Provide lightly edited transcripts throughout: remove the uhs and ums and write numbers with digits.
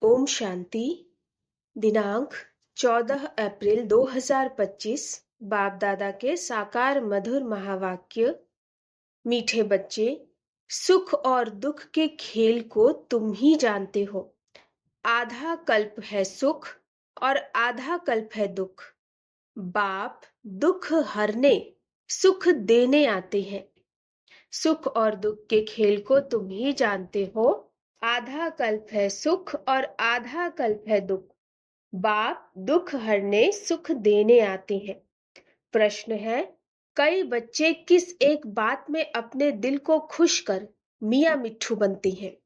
ओम शांति। दिनांक 14 अप्रैल 2025। बाप दादा के साकार मधुर महावाक्य। मीठे बच्चे, सुख और दुख के खेल को तुम ही जानते हो। आधा कल्प है सुख और आधा कल्प है दुख। बाप दुख हरने सुख देने आते हैं। सुख और दुख के खेल को तुम ही जानते हो। आधा कल्प है सुख और आधा कल्प है दुख। बाप दुख हरने सुख देने आते हैं। प्रश्न है, कई बच्चे किस एक बात में अपने दिल को खुश कर मियाँ मिट्ठू बनते हैं?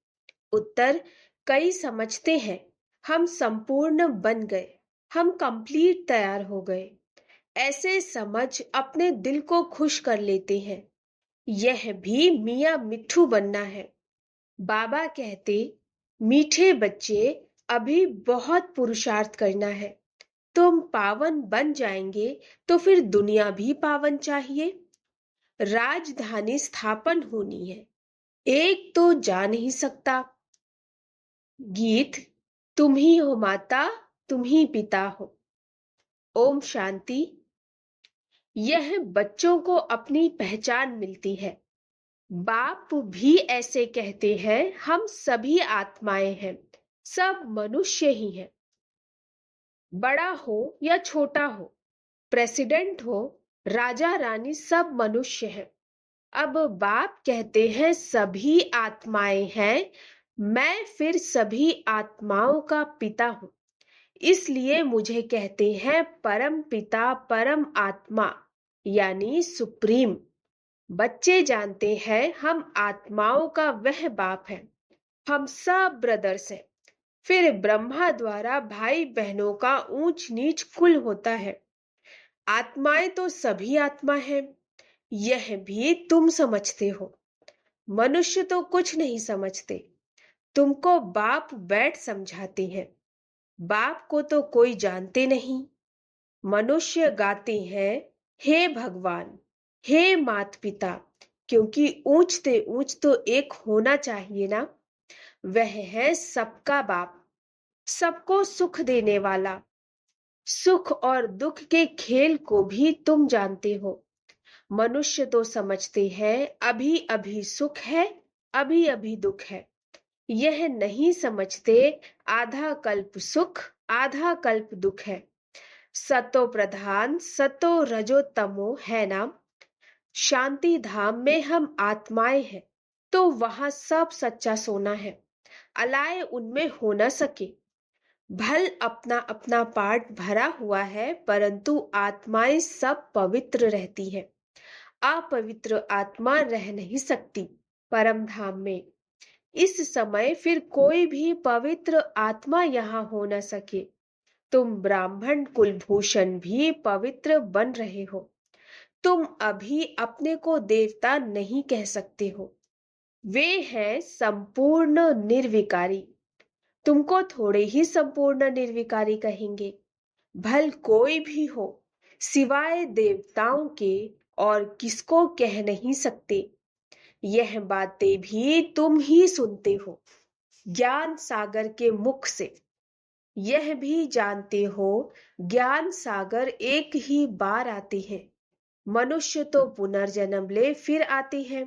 उत्तर, कई समझते हैं हम संपूर्ण बन गए, हम कंप्लीट तैयार हो गए। ऐसे समझ अपने दिल को खुश कर लेते हैं। यह भी मियाँ मिट्ठू बनना है। बाबा कहते, मीठे बच्चे, अभी बहुत पुरुषार्थ करना है। तुम पावन बन जाएंगे तो फिर दुनिया भी पावन चाहिए। राजधानी स्थापन होनी है, एक तो जा नहीं सकता। गीत, तुम ही हो माता, तुम ही पिता हो। ओम शांति। यह बच्चों को अपनी पहचान मिलती है। बाप भी ऐसे कहते हैं, हम सभी आत्माएं हैं, सब मनुष्य ही हैं। बड़ा हो या छोटा हो, प्रेसिडेंट हो, राजा रानी, सब मनुष्य हैं। अब बाप कहते हैं सभी आत्माएं हैं, मैं फिर सभी आत्माओं का पिता हूं। इसलिए मुझे कहते हैं परम पिता, परम आत्मा, यानी सुप्रीम। बच्चे जानते हैं हम आत्माओं का वह बाप है। हम सब ब्रदर्स हैं। फिर ब्रह्मा द्वारा भाई बहनों का ऊंच नीच कुल होता है। आत्माएं तो सभी आत्मा है, यह भी तुम समझते हो। मनुष्य तो कुछ नहीं समझते। तुमको बाप बैठ समझाते हैं। बाप को तो कोई जानते नहीं। मनुष्य गाते हैं, हे भगवान, हे मात पिता, क्योंकि ऊंचते ऊंच तो एक होना चाहिए ना। वह है सबका बाप, सबको सुख देने वाला। सुख और दुख के खेल को भी तुम जानते हो। मनुष्य तो समझते हैं अभी अभी सुख है, अभी अभी दुख है। यह नहीं समझते आधा कल्प सुख, आधा कल्प दुख है। सतो प्रधान, सतो रजो तमो है ना। शांति धाम में हम आत्माएं हैं, तो वहां सब सच्चा सोना है। अलाए उनमें हो न सके। भल अपना अपना पार्ट भरा हुआ है, परंतु आत्माएं सब पवित्र रहती है। अपवित्र आत्मा रह नहीं सकती परम धाम में। इस समय फिर कोई भी पवित्र आत्मा यहाँ हो न सके। तुम ब्राह्मण कुलभूषण भी पवित्र बन रहे हो। तुम अभी अपने को देवता नहीं कह सकते हो। वे हैं संपूर्ण निर्विकारी। तुमको थोड़े ही संपूर्ण निर्विकारी कहेंगे। भल कोई भी हो, सिवाय देवताओं के और किसको कह नहीं सकते। यह बातें भी तुम ही सुनते हो ज्ञान सागर के मुख से। यह भी जानते हो ज्ञान सागर एक ही बार आते हैं। मनुष्य तो पुनर्जन्म ले फिर आते हैं।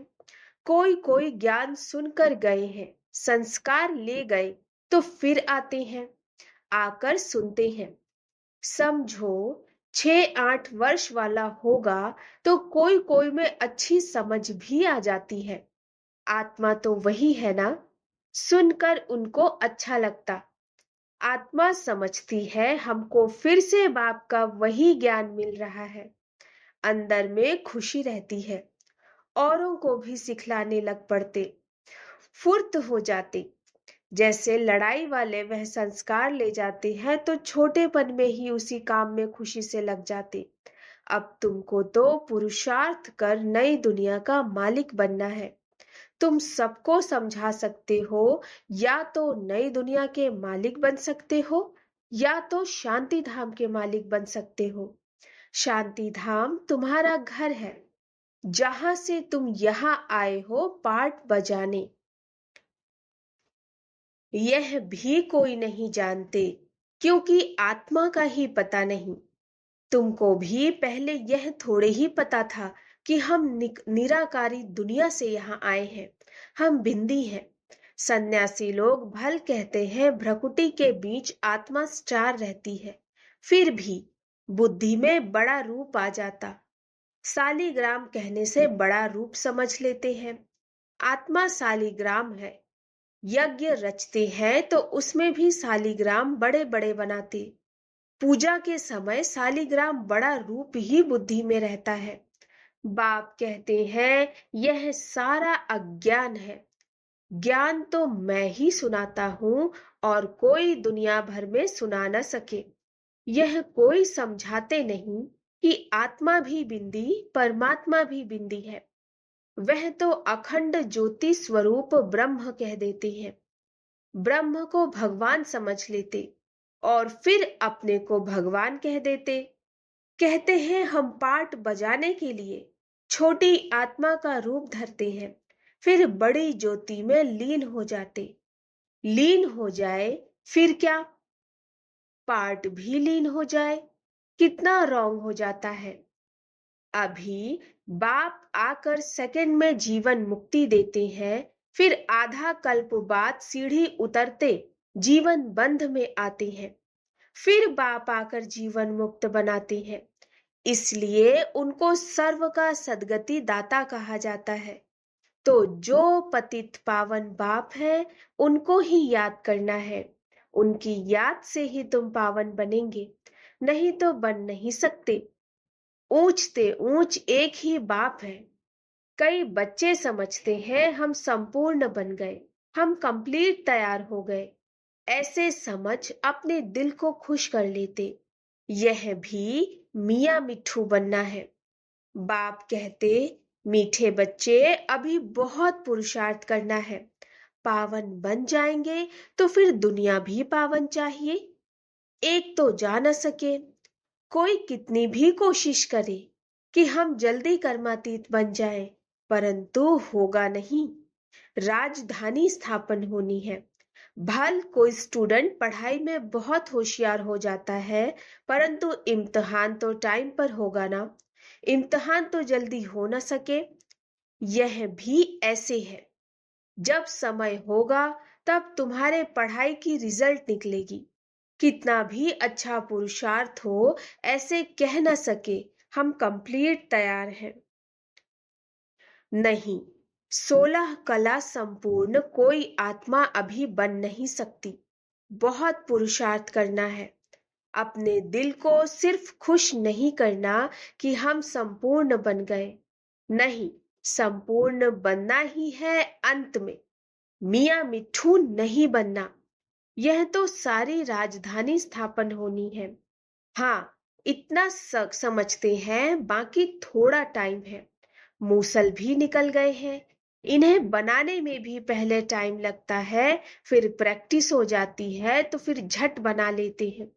कोई कोई ज्ञान सुनकर गए हैं, संस्कार ले गए तो फिर आते हैं, आकर सुनते हैं। समझो 6-8 वर्ष वाला होगा तो कोई कोई में अच्छी समझ भी आ जाती है। आत्मा तो वही है ना। सुनकर उनको अच्छा लगता। आत्मा समझती है हमको फिर से बाप का वही ज्ञान मिल रहा है। अंदर में खुशी रहती है। औरों को भी सिखलाने लग पड़ते, फुर्त हो जाते। जैसे लड़ाई वाले वह संस्कार ले जाते हैं तो छोटेपन में ही उसी काम में खुशी से लग जाते। अब तुमको तो पुरुषार्थ कर नई दुनिया का मालिक बनना है। तुम सबको समझा सकते हो, या तो नई दुनिया के मालिक बन सकते हो या तो शांति धाम के मालिक बन सकते हो। शांति धाम तुम्हारा घर है, जहां से तुम यहाँ आए हो पार्ट बजाने। यह भी कोई नहीं जानते, क्योंकि आत्मा का ही पता नहीं। तुमको भी पहले यह थोड़े ही पता था कि हम निराकारी दुनिया से यहाँ आए हैं। हम बिंदी हैं। सन्यासी लोग भल कहते हैं भ्रकुटी के बीच आत्मा स्टार रहती है। फिर भी बुद्धि में बड़ा रूप आ जाता। सालीग्राम कहने से बड़ा रूप समझ लेते हैं। आत्मा सालीग्राम है। यज्ञ रचते हैं तो उसमें भी सालीग्राम बड़े बड़े बनाते। पूजा के समय सालीग्राम बड़ा रूप ही बुद्धि में रहता है। बाप कहते हैं यह सारा अज्ञान है। ज्ञान तो मैं ही सुनाता हूँ और कोई दुनिया भर में सुना न सके। यह कोई समझाते नहीं कि आत्मा भी बिंदी परमात्मा भी बिंदी है। वह तो अखंड ज्योति स्वरूप ब्रह्म कह देते हैं। ब्रह्म को भगवान समझ लेते और फिर अपने को भगवान कह देते। कहते हैं हम पाठ बजाने के लिए छोटी आत्मा का रूप धरते हैं, फिर बड़ी ज्योति में लीन हो जाते। लीन हो जाए फिर क्या? पार्ट भी लीन हो जाए। कितना रॉन्ग हो जाता है। अभी बाप आकर सेकंड में जीवन मुक्ति देते हैं, फिर आधा कल्प बाद सीढ़ी उतरते जीवन बंध में आते हैं, फिर बाप आकर जीवन मुक्त बनाते हैं। इसलिए उनको सर्व का सद्गति दाता कहा जाता है। तो जो पतित पावन बाप है उनको ही याद करना है। उनकी याद से ही तुम पावन बनेंगे, नहीं तो बन नहीं सकते। ऊंचते ऊंच एक ही बाप है। कई बच्चे समझते हैं हम संपूर्ण बन गए, हम कंप्लीट तैयार हो गए। ऐसे समझ अपने दिल को खुश कर लेते। यह भी मियाँ मिट्ठू बनना है। बाप कहते मीठे बच्चे अभी बहुत पुरुषार्थ करना है। पावन बन जाएंगे तो फिर दुनिया भी पावन चाहिए। एक तो जा न सके। कोई कितनी भी कोशिश करे कि हम जल्दी कर्मातीत बन जाएं, परंतु होगा नहीं। राजधानी स्थापन होनी है। भल कोई स्टूडेंट पढ़ाई में बहुत होशियार हो जाता है, परंतु इम्तिहान तो टाइम पर होगा ना। इम्तिहान तो जल्दी हो ना सके। यह भी ऐसे है। जब समय होगा तब तुम्हारे पढ़ाई की रिजल्ट निकलेगी। कितना भी अच्छा पुरुषार्थ हो, ऐसे कह न सके हम कंप्लीट तैयार हैं। नहीं, 16 कला संपूर्ण कोई आत्मा अभी बन नहीं सकती। बहुत पुरुषार्थ करना है। अपने दिल को सिर्फ खुश नहीं करना कि हम संपूर्ण बन गए। नहीं, संपूर्ण बनना ही है अंत में। मियाँ मिट्ठू नहीं बनना। यह तो सारी राजधानी स्थापन होनी है। हाँ, इतना समझते हैं, बाकी थोड़ा टाइम है। मूसल भी निकल गए हैं। इन्हें बनाने में भी पहले टाइम लगता है, फिर प्रैक्टिस हो जाती है तो फिर झट बना लेते हैं।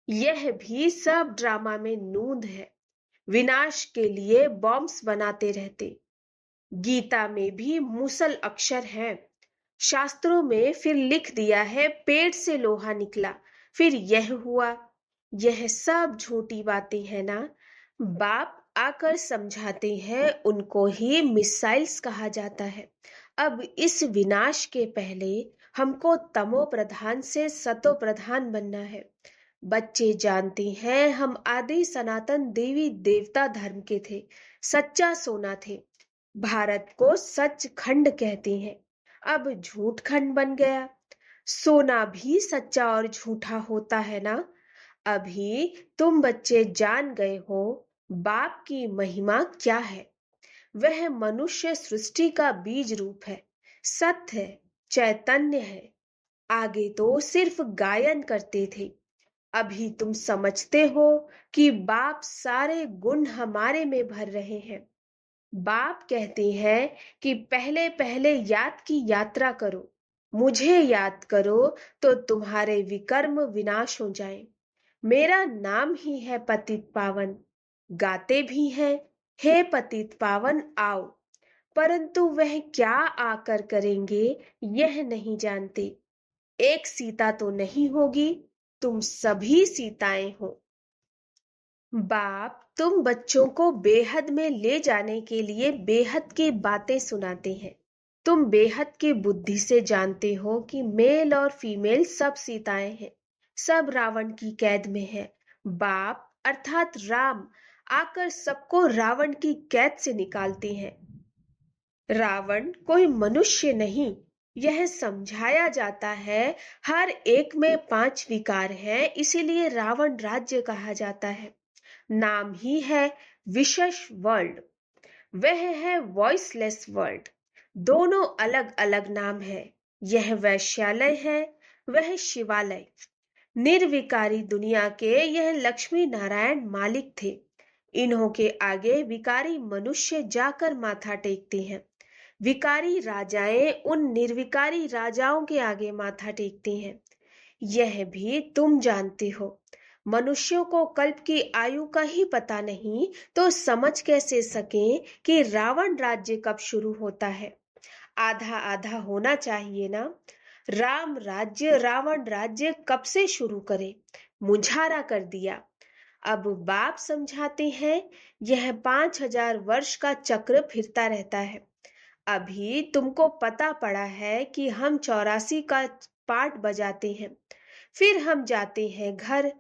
यह भी सब ड्रामा में नूंद है। विनाश के लिए बॉम्ब्स बनाते रहते। गीता में भी मुसल अक्षर हैं। शास्त्रों में फिर लिख दिया है पेड़ से लोहा निकला, फिर यह हुआ। यह सब झूठी बातें हैं ना। बाप आकर समझाते हैं, उनको ही मिसाइल्स कहा जाता है। अब इस विनाश के पहले हमको तमो प्रधान से सतो प्रधान बनना है। बच्चे जानते हैं हम आदि सनातन देवी देवता धर्म के थे, सच्चा सोना थे। भारत को सच खंड कहते हैं, अब झूठ खंड बन गया। सोना भी सच्चा और झूठा होता है ना। अभी तुम बच्चे जान गए हो बाप की महिमा क्या है। वह मनुष्य सृष्टि का बीज रूप है, सत्य है, चैतन्य है। आगे तो सिर्फ गायन करते थे। अभी तुम समझते हो कि बाप सारे गुण हमारे में भर रहे हैं। बाप कहते हैं कि पहले पहले याद की यात्रा करो, मुझे याद करो तो तुम्हारे विकर्म विनाश हो जाएं। मेरा नाम ही है पतित पावन। गाते भी हैं, हे पतित पावन आओ, परंतु वह क्या आकर करेंगे यह नहीं जानते। एक सीता तो नहीं होगी, तुम सभी सीताएं हो। बाप तुम बच्चों को बेहद में ले जाने के लिए बेहद की बातें सुनाते हैं। तुम बेहद की बुद्धि से जानते हो कि मेल और फीमेल सब सीताएं हैं, सब रावण की कैद में है। बाप अर्थात राम आकर सबको रावण की कैद से निकालते हैं। रावण कोई मनुष्य नहीं, यह समझाया जाता है। हर एक में 5 विकार हैं, इसीलिए रावण राज्य कहा जाता है। नाम ही है विशेष वर्ल्ड, वह है वॉइसलेस वर्ल्ड। दोनों अलग अलग नाम है। यह वैश्यालय है, वह शिवालय। निर्विकारी दुनिया के यह लक्ष्मी नारायण मालिक थे। इन्हों के आगे विकारी मनुष्य जाकर माथा टेकते हैं। विकारी राजाएं उन निर्विकारी राजाओं के आगे माथा टेकती हैं। यह भी तुम जानते हो। मनुष्यों को कल्प की आयु का ही पता नहीं तो समझ कैसे सकें कि रावण राज्य कब शुरू होता है। आधा आधा होना चाहिए ना। राम राज्य रावण राज्य कब से शुरू करे, मुझारा कर दिया। अब बाप समझाते हैं, यह 5,000 वर्ष का चक्र फिरता रहता है। अभी तुमको पता पड़ा है कि हम 84 का पाठ बजाते हैं, फिर हम जाते हैं घर।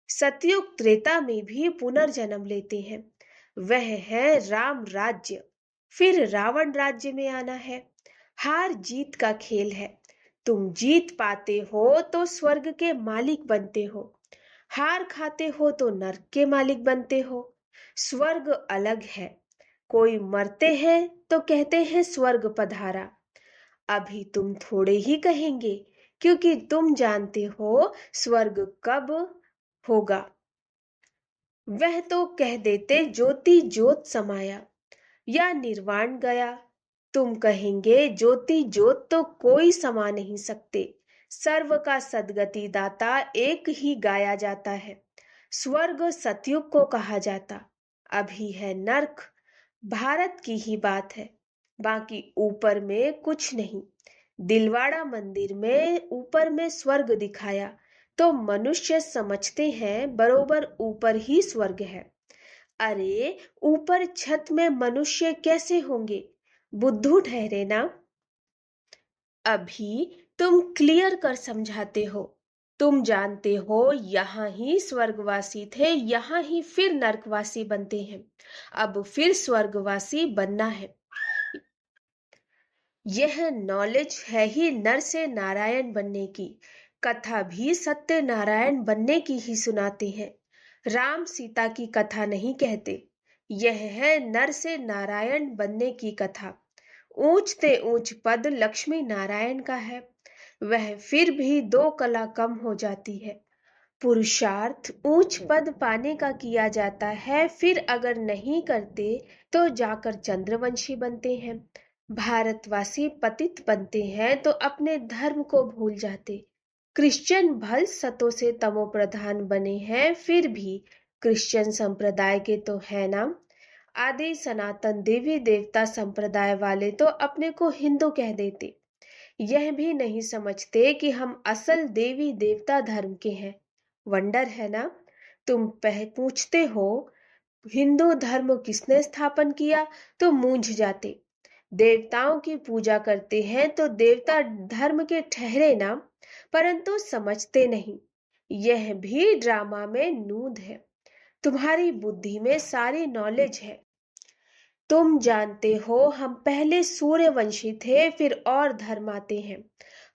सतयुग त्रेता में भी पुनर्जन्म लेते हैं, वह है राम राज्य। फिर रावण राज्य में आना है। हार जीत का खेल है। तुम जीत पाते हो तो स्वर्ग के मालिक बनते हो, हार खाते हो तो नर्क के मालिक बनते हो। स्वर्ग अलग है। कोई मरते हैं तो कहते हैं स्वर्ग पधारा। अभी तुम थोड़े ही कहेंगे, क्योंकि तुम जानते हो स्वर्ग कब होगा। वह तो कह देते ज्योति ज्योत समाया या निर्वाण गया। तुम कहेंगे ज्योति ज्योत तो कोई समा नहीं सकते। सर्व का सदगति दाता एक ही गाया जाता है। स्वर्ग सतयुग को कहा जाता, अभी है नरक। भारत की ही बात है, बाकी ऊपर में कुछ नहीं। दिलवाड़ा मंदिर में ऊपर में स्वर्ग दिखाया तो मनुष्य समझते हैं बरोबर ऊपर ही स्वर्ग है। अरे ऊपर छत में मनुष्य कैसे होंगे, बुद्धू ठहरे ना। अभी तुम क्लियर कर समझाते हो। तुम जानते हो यहाँ ही स्वर्गवासी थे, यहाँ ही फिर नरकवासी बनते हैं। अब फिर स्वर्गवासी बनना है। यह नॉलेज है ही नर से नारायण बनने की। कथा भी सत्य नारायण बनने की ही सुनाते हैं। राम सीता की कथा नहीं कहते। यह है नर से नारायण बनने की कथा। ऊंचते ऊंच पद लक्ष्मी नारायण का है, वह फिर भी 2 कला कम हो जाती है। पुरुषार्थ ऊंच पद पाने का किया जाता है, फिर अगर नहीं करते तो जाकर चंद्रवंशी बनते हैं। भारतवासी पतित बनते हैं तो अपने धर्म को भूल जाते। क्रिश्चियन भल सतों से तमो प्रधान बने हैं, फिर भी क्रिश्चियन संप्रदाय के तो है ना। आदि सनातन देवी देवता संप्रदाय वाले तो अपने को हिंदू कह देते। यह भी नहीं समझते कि हम असल देवी देवता धर्म के हैं। वंडर है ना। तुम पूछते हो हिंदू धर्म किसने स्थापन किया तो मूंझ जाते। देवताओं की पूजा करते हैं तो देवता धर्म के ठहरे ना, परंतु समझते नहीं। यह भी ड्रामा में नूद है। तुम्हारी बुद्धि में सारी नॉलेज है। तुम जानते हो हम पहले सूर्यवंशी थे, फिर और धर्म आते हैं।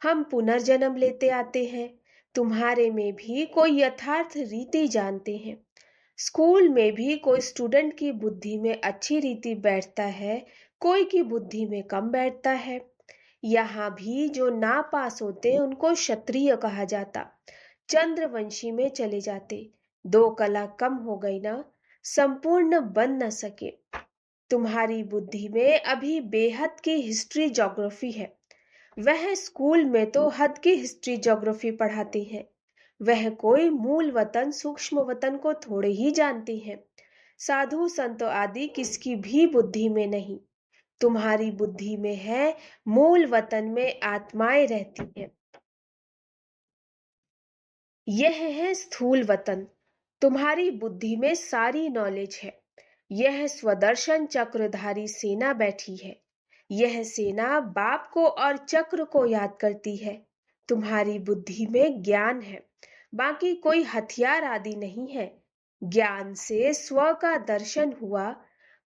हम पुनर्जन्म लेते आते हैं। तुम्हारे में भी कोई यथार्थ रीति जानते हैं। स्कूल में भी कोई स्टूडेंट की बुद्धि में अच्छी रीति बैठता है, कोई की बुद्धि में कम बैठता है। यहाँ भी जो ना पास होते उनको क्षत्रिय कहा जाता, चंद्रवंशी में चले जाते। 2 कला कम हो गई ना, संपूर्ण बन न सके। तुम्हारी बुद्धि में अभी बेहद की हिस्ट्री ज्योग्राफी है। वह स्कूल में तो हद की हिस्ट्री ज्योग्राफी पढ़ाते हैं। वह कोई मूल वतन सूक्ष्म वतन को थोड़े ही जानते हैं। साधु संत आदि किसकी भी बुद्धि में नहीं। तुम्हारी बुद्धि में है, मूल वतन में आत्माएं रहती हैं। यह है स्थूल वतन, तुम्हारी बुद्धि में सारी नॉलेज है। यह स्वदर्शन चक्रधारी सेना बैठी है। यह सेना बाप को और चक्र को याद करती है। तुम्हारी बुद्धि में ज्ञान है, बाकी कोई हथियार आदि नहीं है। ज्ञान से स्व का दर्शन हुआ।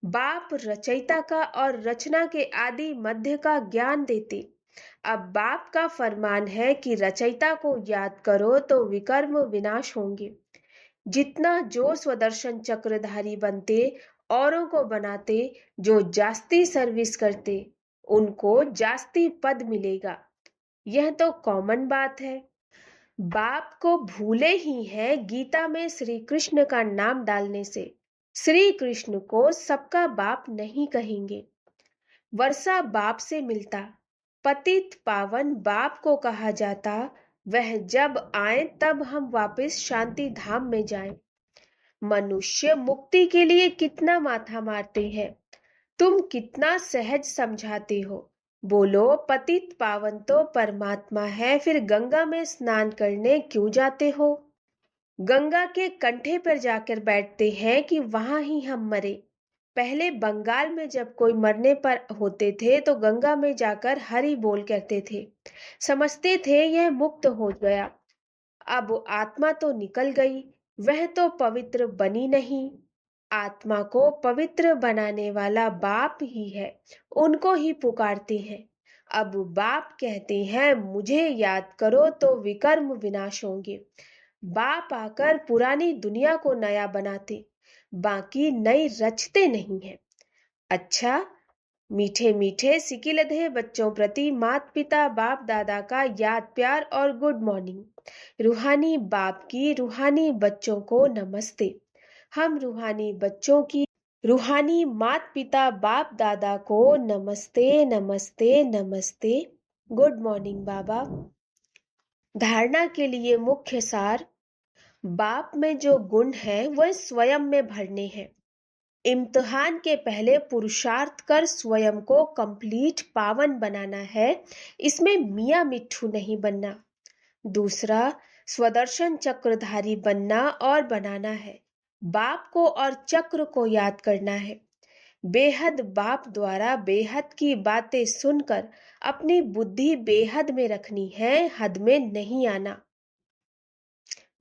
बाप रचयिता का और रचना के आदि मध्य का ज्ञान देते। अब बाप का फरमान है कि रचयिता को याद करो तो विकर्म विनाश होंगे। जितना जो स्वदर्शन चक्रधारी बनते, औरों को बनाते, जो जास्ती सर्विस करते, उनको जास्ती पद मिलेगा। यह तो कॉमन बात है। बाप को भूले ही है गीता में श्री कृष्ण का नाम डालने से। श्री कृष्ण को सबका बाप नहीं कहेंगे। वर्षा बाप से मिलता, पतित पावन बाप को कहा जाता। वह जब आए तब हम वापस शांति धाम में जाएं। मनुष्य मुक्ति के लिए कितना माथा मारते हैं, तुम कितना सहज समझाते हो। बोलो पतित पावन तो परमात्मा है, फिर गंगा में स्नान करने क्यों जाते हो। गंगा के कंठे पर जाकर बैठते हैं कि वहां ही हम मरे। पहले बंगाल में जब कोई मरने पर होते थे तो गंगा में जाकर हरि बोल कहते थे, समझते थे यह मुक्त हो गया। अब आत्मा तो निकल गई, वह तो पवित्र बनी नहीं। आत्मा को पवित्र बनाने वाला बाप ही है, उनको ही पुकारते हैं। अब बाप कहते हैं मुझे याद करो तो विकर्म विनाश होंगे। बाप आकर पुरानी दुनिया को नया बनाते, बाकी नई रचते नहीं है। अच्छा, मीठे मीठे सिकिलधे बच्चों प्रति माता पिता बाप दादा का याद प्यार और गुड मॉर्निंग। रूहानी बाप की रूहानी बच्चों को नमस्ते। हम रूहानी बच्चों की रूहानी माता पिता बाप दादा को नमस्ते नमस्ते नमस्ते। गुड मॉर्निंग बाबा। धारणा के लिए मुख्य सार, बाप में जो गुण है वह स्वयं में भरने हैं। इम्तिहान के पहले पुरुषार्थ कर स्वयं को कंप्लीट पावन बनाना है, इसमें मियाँ मिट्ठू नहीं बनना। दूसरा, स्वदर्शन चक्रधारी बनना और बनाना है। बाप को और चक्र को याद करना है। बेहद बाप द्वारा बेहद की बातें सुनकर अपनी बुद्धि बेहद में रखनी है, हद में नहीं आना।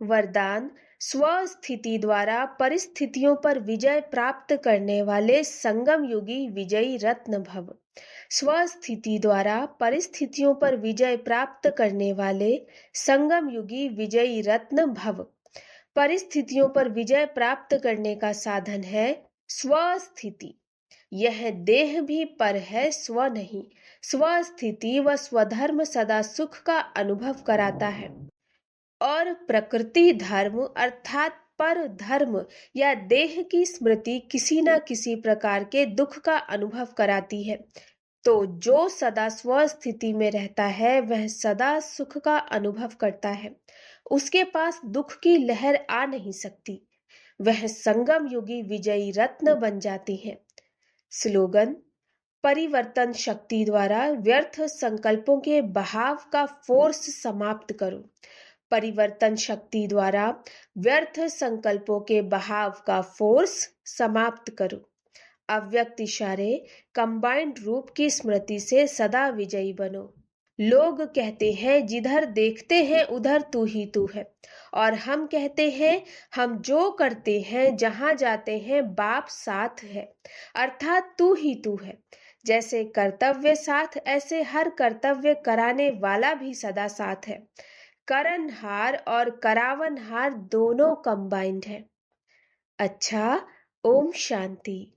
वरदान, स्वस्थिति द्वारा परिस्थितियों पर विजय प्राप्त करने वाले संगम युगी विजयी रत्न भव। स्वस्थिति द्वारा परिस्थितियों पर विजय प्राप्त करने वाले संगम युगी विजयी रत्न भव। परिस्थितियों पर विजय प्राप्त करने का साधन है स्वस्थिति। यह देह भी पर है, स्व नहीं। स्वस्थिति व स्वधर्म सदा सुख का अनुभव कराता है और प्रकृति धर्म अर्थात पर धर्म या देह की स्मृति किसी न किसी प्रकार के दुख का अनुभव कराती है। तो जो सदा स्वस्थिति में रहता है वह सदा सुख का अनुभव करता है। उसके पास दुख की लहर आ नहीं सकती। वह संगम युगी विजयी रत्न बन जाती है। स्लोगन, परिवर्तन शक्ति द्वारा व्यर्थ संकल्पों के बहाव का फोर्स समाप्त करो। परिवर्तन शक्ति द्वारा व्यर्थ संकल्पों के बहाव का फोर्स समाप्त करो। अव्यक्त इशारे कंबाइंड रूप की स्मृति से सदा विजयी बनो। लोग कहते हैं जिधर देखते हैं उधर तू ही तू है, और हम कहते हैं हम जो करते हैं जहां जाते हैं बाप साथ है, अर्थात तू ही तू है। जैसे कर्तव्य साथ, ऐसे हर कर्तव्य कराने वाला भी सदा साथ है। करनहार और करावनहार दोनों कंबाइंड है। अच्छा, ओम शांति।